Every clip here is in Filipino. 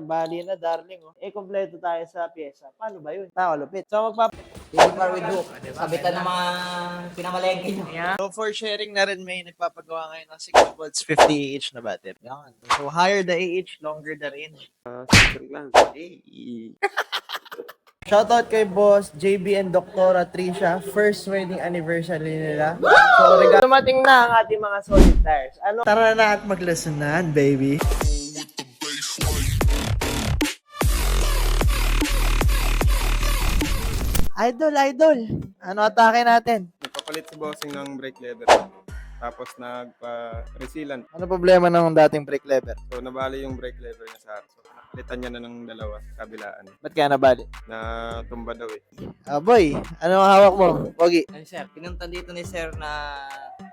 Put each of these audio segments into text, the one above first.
ang bali na, darling. Oh. Eh, kompleto tayo sa pyesa. Paano ba yun? Nakalupit. So, Baby car with hook. Sabitan ng mga pinamalengke nyo. yeah. So, for sharing na rin, may nagpapagawa ngayon ng 60 volts, 50 AH na battery. Yan. So, higher the AH, longer the range. Hey. Shoutout kay Boss JB and Doktora Trisha. First wedding anniversary nila. So, dumating na ang ating mga solid tires. Ano? Tara na at maglesonan, baby. Idol. Ano atake natin? Nagpapalit si bossing ng brake lever. Tapos nagpa-resealant. Ano problema ng dating brake lever? So nabali yung brake lever niya sa harap. So nakalitan niya na ng dalawa sa kabilaan. Ba't kaya nabali? Na tumba daw eh. Boy, ano ang hawak mo? Pogi. Ay, sir, pinuntan dito ni sir na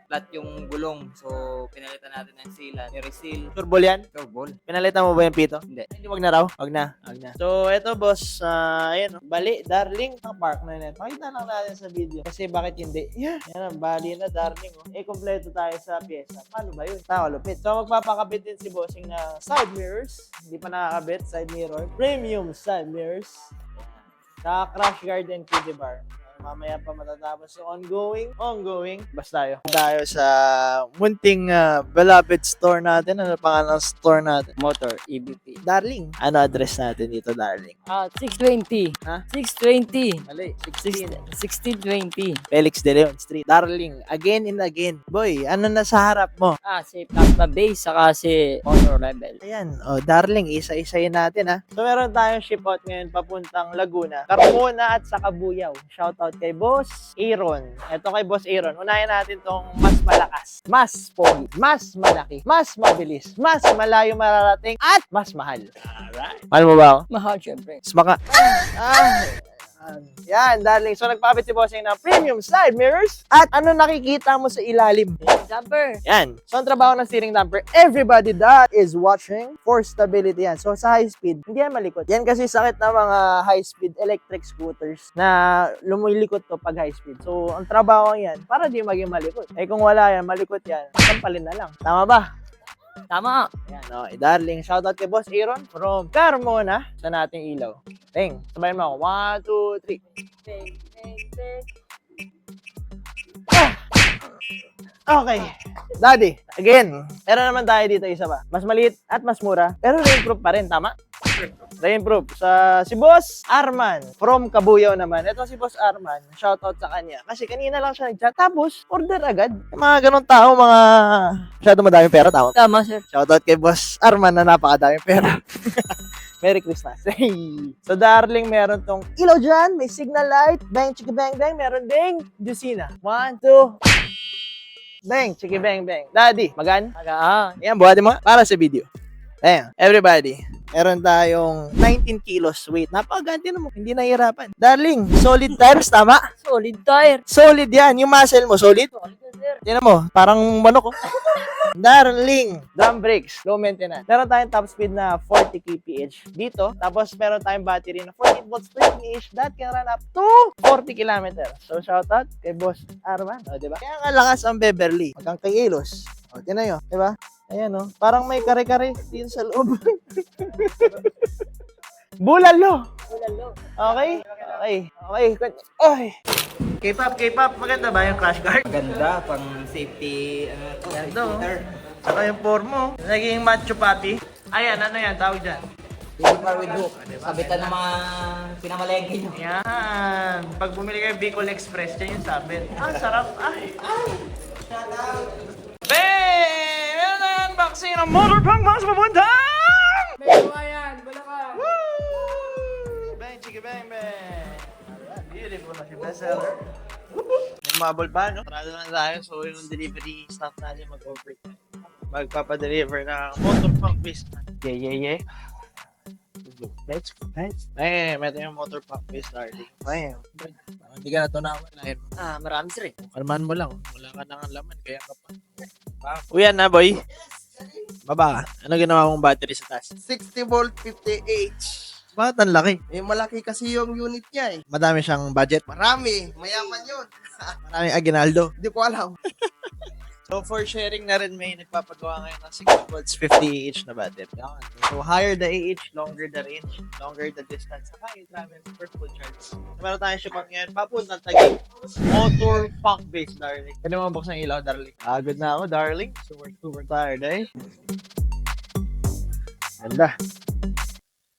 flat yung gulong. So, pinalitan natin ng sealant. I-reseal. Turbol yan? Turbol. Pinalitan mo ba yung pito? Hindi. Hindi, wag na raw. Wag na. So, eto boss, ayan, bali, darling, ang park na net. Pakita lang natin sa video. Kasi bakit hindi? Yeah. Yan ang bali na, darling. Oh. Eh, kompleto tayo sa pyesa. Paano ba yun? Nakalupit. So, magpapakabit din si bossing na side mirrors. Hindi pa nakakabit, side mirror. Premium side mirrors. Sa crash guard and kiddie bar. Mamaya pa matatapos. So, ongoing. Basta tayo sa munting beloved store natin. Ano pangalan ng store natin? Motor, EBP. Darling. Ano address natin dito, darling? 620. Ha? 620. Mali. 1620. Felix De Leon Street. Darling. Again and again. Boy, ano na sa harap mo? Si plasma base, saka si honor level. Ayan. Oh, darling. Isa-isayin natin, ha? So, meron tayong ship out ngayon papuntang Laguna, Carmona at Sakabuyaw. Shoutout kay Boss Aaron. Ito kay Boss Aaron. Unahin natin tong mas malakas, mas pogi, mas malaki, mas mabilis, mas malayo mararating, at mas mahal. Alright. Mahal mo ba ako? Mahal, syempre. Smaka. Yan, darling. So, nagpapit si Bossing ng premium side mirrors. At ano nakikita mo sa ilalim? Jumper. Yan. So, ang trabaho ng steering damper, everybody that is watching for stability yan. So, sa high speed, hindi yan malikot. Yan kasi sakit ng mga high speed electric scooters na lumilikot to pag high speed. So, ang trabaho yan, para di maging malikot. Eh, kung wala yan, malikot yan, sampalin na lang. Tama ba? Tama. Yan, okay. Darling, shoutout kay Boss Aaron from Carmona sa nating ilaw. Teng, sabayin mo ako. 1, 2, 3. Okay. Daddy, again, meron naman tayo dito isa pa. Mas maliit at mas mura, pero rainproof pa rin, tama? Rainproof. Si Boss Arman from Kabuyaw naman. Ito si Boss Arman, shoutout sa kanya. Kasi kanina lang siya nag-chat, tapos order agad. Yung mga ganun tao, mga masyado madaming pera, tama? Tama, sir. Shoutout kay Boss Arman na napakadaming pera. Merry Christmas. Hey. So, darling, meron tong ilaw dyan, may signal light, bang, chiki, bang, bang, meron ding Jusina. 1, 2, bang, chiki, bang, bang. Daddy, magan? Yan, buhatin mo para sa video. Ayan, everybody, meron tayong 19 kilos weight. Napakaganti naman, hindi nahihirapan. Darling, solid tires, tama? Solid tire. Solid yan. Yung muscle mo, solid? Solid, sir. Tingnan mo, parang manok, oh. Darling, drum brakes, low maintenance. Meron tayong top speed na 40 kph dito. Tapos meron tayong battery na 14 volts 20 mAh that can run up to 40 km. So shoutout kay Boss Arman, o diba? Kaya nga lakas ang Beverly, magkang kilos. O, tinan nyo, diba? Ayan, o. Parang may kare-kare din sa loob. Bulalo. Okay? Ay. K-pop, maganda ba yung crash guard? Ganda, pang safety, Ganda, oh. Saka yung formo, naging macho papi. Ayan, ano yan, tawag dyan? baby car with hook. Sabitan ng mga pinamalengke nyo. Yan. Pag bumili kayo Bicol Express, dyan yung sabit. Sarap. Ay. Bang! Meron na yan, vaccine ng motor pang mas papuntang! Meron yan, wala ka. Woo! Bang, chiki, bang, bang. Beautiful na si bestseller. May mabol pa, no? Parado na tayo. So, yung delivery staff natin mag-overtime. Magpapadeliver ng motor pump base. Yeah. Let's go. Ay, meron yung motor pump base starting. Ay, hindi ka na ito nakawalain. Marami, sir. Kalmahan mo lang. Wala ka nang laman, kaya ka pa. Uyan na, boy. Baba, ano ginawa mong battery sa taas? 60 volt 50H. Bakit ang laki? Malaki kasi yung unit niya eh. Madami siyang budget. Marami. Mayaman yun. Maraming aginaldo. Hindi ko alam. So for sharing na rin, may nagpapagawa ngayon ng 60 volts 50 AH na battery. Yan. So higher the AH, longer the range, longer the distance. Saka yung travel per full charge. So meron tayong shipot ngayon. Papunta Taguig. Motor punk base, darling. Pwede mo buksan yung ilaw, darling. Agad na ako, darling. Super tired, eh. Ganda.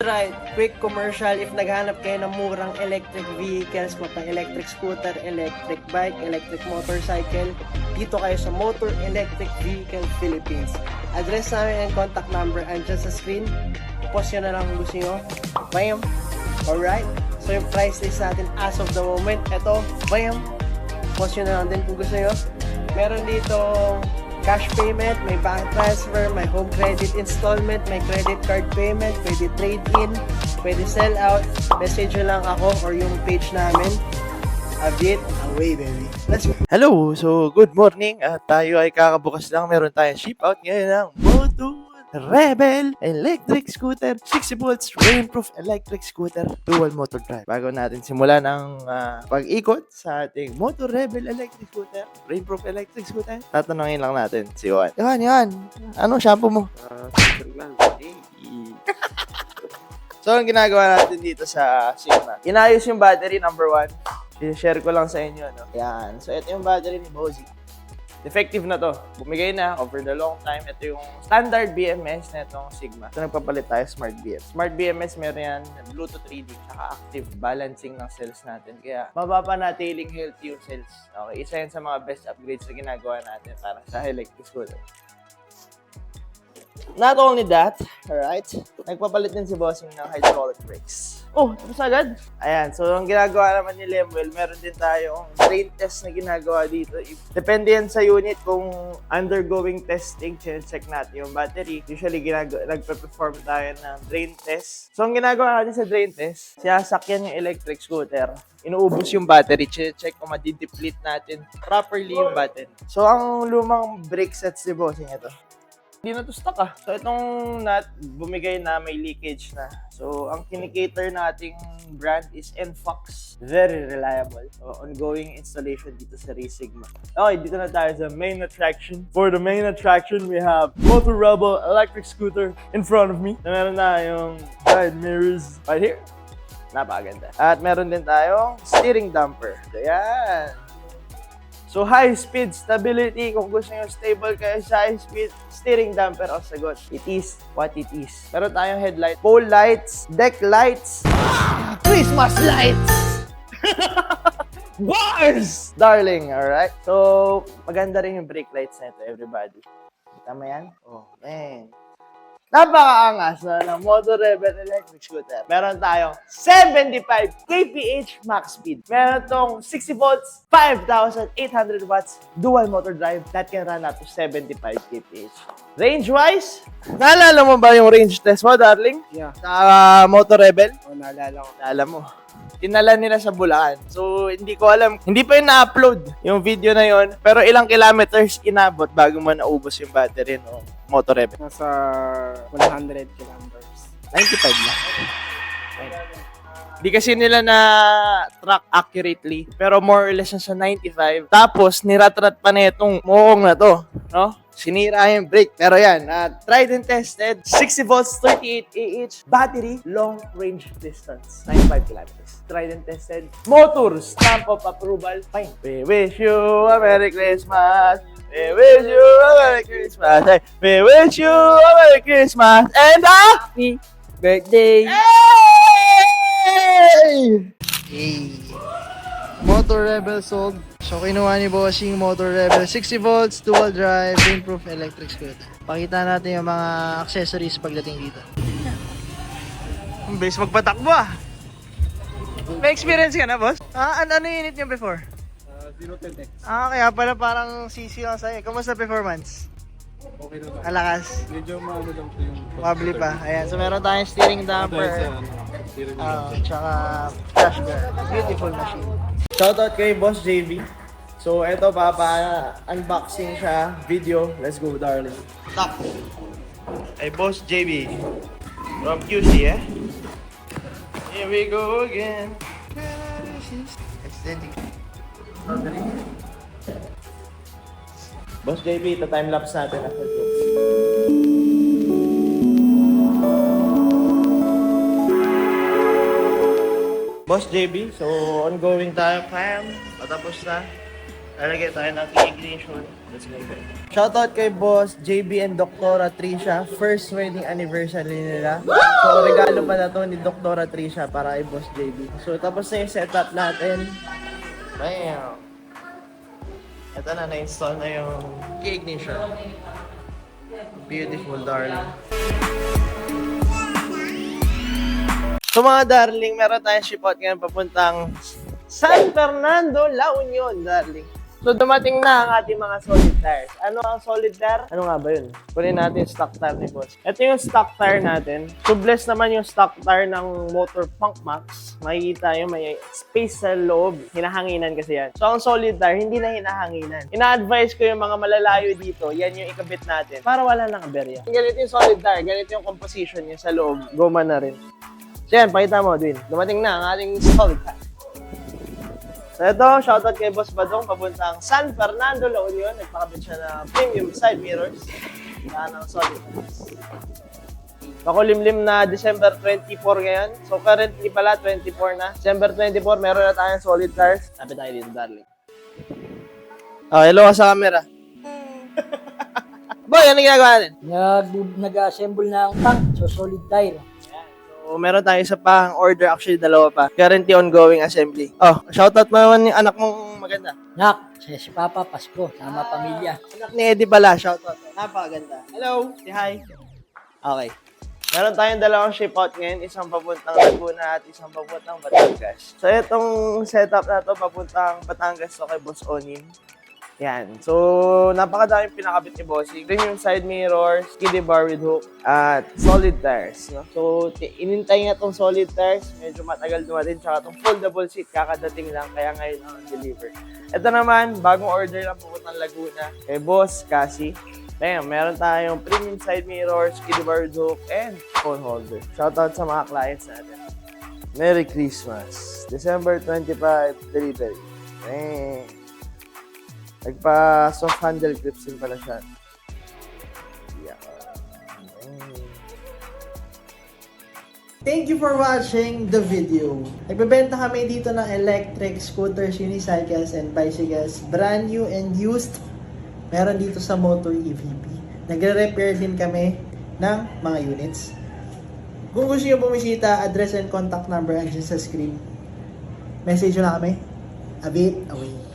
Right, quick commercial. If naghanap kayo ng murang electric vehicles, mapang-electric scooter, electric bike, electric motorcycle, dito kayo sa Motor Electric Vehicle Philippines. Address namin and contact number andyan sa screen. Post nyo na lang kung gusto nyo. Bam! Alright? So yung price list natin as of the moment, eto, bam! Post nyo na lang din kung gusto nyo. Meron dito cash payment, may bank transfer, may home credit installment, may credit card payment, pwede trade-in, pwede sell out. Message nyo lang ako or yung page namin. A bit away, baby. Let's go. Hello! So, good morning. Tayo ay kakabukas lang. Meron tayong ship out ngayon ng Moto Rebel electric scooter, 60 volts, rainproof electric scooter, dual motor drive. Bago natin simulan ang pag-ikot sa ating Motor Rebel electric scooter, rainproof electric scooter, tatanungin lang natin si Juan. Juan, anong shampoo mo? So, ang ginagawa natin dito sa Sigma, inayos yung battery, number 1. I-share ko lang sa inyo, no? Yan. So, ito yung battery ni Bozy. Effective na to. Bumigay na over the long time. Ito yung standard BMS na itong Sigma. So, nagpapalit tayo Smart BMS. Smart BMS, meron yan Bluetooth reading saka active balancing ng cells natin. Kaya, mapapanatiling healthy yung cells. Okay, isa yan sa mga best upgrades na ginagawa natin para sa electric scooter. Not only that, alright, nagpapalit din si Bossing ng hydraulic brakes. Oh, tapos agad? Ayan, so ang ginagawa naman ni Lemuel, meron din tayong drain test na ginagawa dito. Depende yan sa unit kung undergoing testing, check natin yung battery. Usually, nagpe-perform tayo ng drain test. So, ang ginagawa natin sa drain test, sasakyan yung electric scooter, inuubos yung battery, check kung madideplete natin properly yung battery. So, ang lumang brake sets ni Bossing ito. Hindi na to stock ah. So, itong nut, bumigay na, may leakage na. So, ang kinikater nating brand is NFOX. Very reliable. So, ongoing installation dito sa Race Sigma. Okay, dito na tayo sa main attraction. For the main attraction, we have Motor Rebel electric scooter in front of me. Na meron na yung side mirrors right here. Napakaganda. At meron din tayong steering damper. Ayan. So, high-speed stability. Kung gusto nyo stable kayo sa high-speed, steering damper o sagot. It is what it is. Meron tayong headlight, pole lights, deck lights, Christmas lights! Bars! Darling, alright? So, maganda rin yung brake lights na ito, everybody. Kita mo yan? Oh, man. Napakaangas ng Motor Rebel electric scooter. Meron tayong 75 kph max speed. Meron tong 60 volts, 5,800 watts dual motor drive that can run up to 75 kph. Range-wise, naalala mo ba yung range test mo, darling? Yeah. Sa Motor Rebel? Oh, naalala ko. Naalala mo. Tinala nila sa Bulacan. So, hindi ko alam. Hindi pa yung na-upload yung video na yon. Pero ilang kilometers inabot bago mo naubos yung battery no Motor Rebel. Nasa 100 kilometers. 95 na. Di kasi nila na track accurately. Pero more or less sa 95. Tapos, niratrat pa na itong muong na to. No? Sinira yung brake. Pero yan, tried and tested. 60 volts, 38 AH. Battery, long range distance. 95 kilometers. Tried and tested. Motor, stamp of approval. Fine. We wish you a Merry Christmas. We wish you a Merry Christmas. We wish you a Merry Christmas. And a happy birthday. Hey! Hey! Motor Rebel sold. So, kinuha ni Bossing Motor Rebel 60 volts, dual drive, rainproof electric scooter. Pakita natin yung mga accessories pagdating dito. Ang bilis magpatakbo ah. May experience ka na, boss? Ano unit niyo before? 010X. Kaya pala parang CC lang sa'yo. Kamusta performance? Okay na ba? Alakas. Medyo maano lang po yung... Mabli pa. Ayan. So, meron tayong steering damper. Tsaka crash guard. Beautiful machine. Shoutout kay Boss JB. So, eto unboxing siya, video. Let's go, darling. Stop! Hey, Boss JB. From QC, eh? Here we go again. Aesthetic. Boss JB, ito time-lapse natin after this. Boss JB, so ongoing tayo, fam. Patapos na. Lalagay tayo ng ignition. Let's go. Shoutout kay Boss JB and Doktora Trisha. First wedding anniversary nila. So regalo pa na to ni Doktora Trisha para kay Boss JB. So tapos na yung setup natin. Bam! Ito na, na-install na yung ignition. Beautiful, darling. So mga darling, meron tayong ship-out ngayon papuntang San Fernando, La Union, darling. So dumating na ang ating mga solid tires. Ano ang solid tire? Ano nga ba yun? Kunin natin yung stock tire ni boss. Ito yung stock tire natin. Tubeless naman yung stock tire ng Motor Punk Max. Makikita yung may space sa loob. Hinahanginan kasi yan. So ang solid tire, hindi na hinahanginan. Ina-advise ko yung mga malalayo dito, yan yung ikabit natin para wala nang aberya. Ganito yung solid tire, ganito yung composition niya sa loob. Goma na rin. So yan, pakita mo, Dwin. Dumating na ang ating solid tire. So ito, shoutout kay Boss Badong, papuntang San Fernando, La Union. Nagpakabit siya na premium side mirrors. Saan ang solid tires. Makulimlim na December 24 ngayon. So currently pala, 24 na. December 24, meron na tayong solid tires. Tapit tayo dito, darling. Oh, hello ka sa camera. Boy, ano ginagawa natin? Nag-assemble na ang tank, so solid tire. So, meron tayo isa pang order, actually dalawa pa. Currently ongoing assembly. Oh, shoutout mo naman yung anak mong maganda. Nak, si Papa, Pasko, sama pamilya. Anak ni Eddie pala, shoutout. Napakaganda. Hello, say hi. Okay. Meron tayong dalawang ship-out ngayon, isang papuntang Laguna at isang papuntang Batangas. So, itong setup na to papuntang Batangas to kay Boss Onim. Yan. So, napakadaming pinakabit ni Bossing. Premium side mirrors, kiddie bar with hook, at solid tires. No? So, inintay nga tong solid tires. Medyo matagal dumating. Tsaka tong foldable seat, kakadating lang. Kaya ngayon ang deliver. Ito naman, bagong order lang pupuntang Laguna. Kay Boss Cassie. Bam, meron tayong premium side mirrors, kiddie bar with hook, and phone holder. Shoutout sa mga clients natin. Merry Christmas. December 25, delivery. Bam. Nagpa-soft handle clips din pala siya. Yeah. Thank you for watching the video. Nagbebenta kami dito ng electric scooters, unicycles, and bicycles. Brand new and used. Meron dito sa Motor EVP. Nagre-repair din kami ng mga units. Kung gusto nyo bumisita, address and contact number andyan sa screen. Message nyo na kami. A bit away.